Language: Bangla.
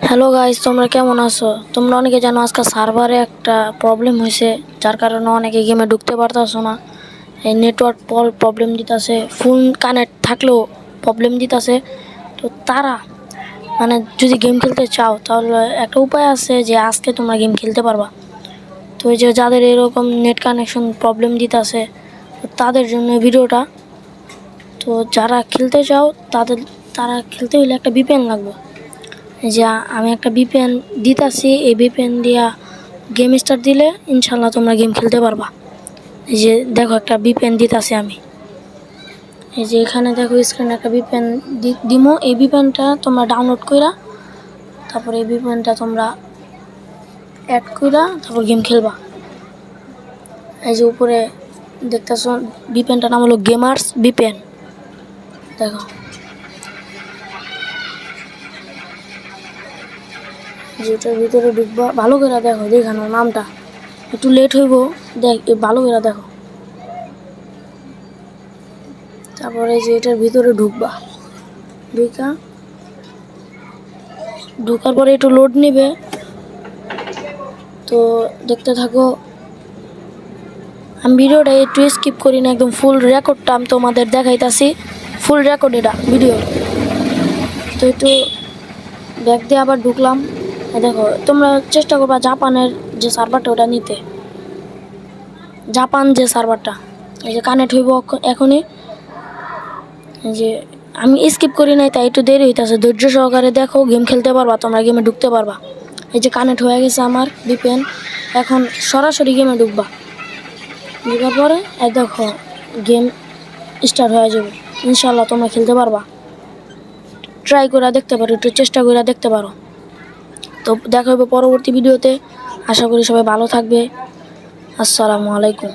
হ্যালো গাইস, তোমরা কেমন আছো? তোমরা অনেকে জানো আজকে সার্ভারে একটা প্রবলেম হয়েছে, যার কারণে অনেকে গেমে ঢুকতে পারতাছো না। এই নেটওয়ার্ক প্রবলেম দিতেছে, ফোন কানেক্ট থাকলেও প্রবলেম দিতেছে। তো তারা যদি গেম খেলতে চাও তাহলে একটা উপায় আছে যে আজকে তোমরা গেম খেলতে পারবা। তো এই যে যাদের এরকম নেট কানেকশন প্রবলেম দিতেছে তাদের জন্য ভিডিওটা। তো যারা খেলতে চাও তারা খেলতে হলে একটা ভিপিএন লাগবে। যে আমি একটা ভিপিএন দিতেছি, এই ভিপিএন দিয়া গেম স্টার্ট দিলে ইনশাল্লাহ তোমরা গেম খেলতে পারবা। এই যে দেখো একটা ভিপিএন দিতেছি আমি, এই যে এখানে দেখো স্ক্রিনে একটা ভিপিএন দিমো। এই ভিপিএনটা তোমরা ডাউনলোড কইরা তারপর এই ভিপিএনটা তোমরা অ্যাড কইরা তারপর গেম খেলবা। এই যে উপরে দেখতেছো ভিপিএনটার নাম হলো গেমার্স ভিপিএন। দেখো যেটার ভিতরে ঢুকবা, ভালো করে দেখো, দেখানো নামটা একটু লেট হইব, ভালো করে দেখো। তারপরে যে এটার ভিতরে ঢুকবা, ঢুকার পরে একটু লোড নেবে। তো দেখতে থাকো, আমি ভিডিওটা একটু স্কিপ করি না, একদম ফুল রেকর্ডটা আমি তোমাদের দেখাইতাছি। ফুল রেকর্ড এটা ভিডিও। তো একটু ব্যাক দিয়ে আবার ঢুকলাম। দেখো তোমরা চেষ্টা করবা জাপানের যে সার্ভারটা ওটা নিতে, জাপান যে সার্ভারটা। এই যে কানেক্ট হইব এখনই। এই যে আমি স্কিপ করি নাই তাই একটু দেরি হইতেছে, ধৈর্য সহকারে দেখো, গেম খেলতে পারবা, তোমরা গেমে ঢুকতে পারবা। এই যে কানেক্ট হয়ে গেছে আমার ভিপিএন, এখন সরাসরি গেমে ঢুকবা। ঢুকার পরে দেখো গেম স্টার্ট হয়ে যাবে, ইনশাল্লাহ তোমরা খেলতে পারবা। ট্রাই করে দেখতে পারো, একটু চেষ্টা করে দেখতে পারো। তো দেখা হবে পরবর্তী ভিডিওতে। আশা করি সবাই ভালো থাকবে। আসসালামু আলাইকুম।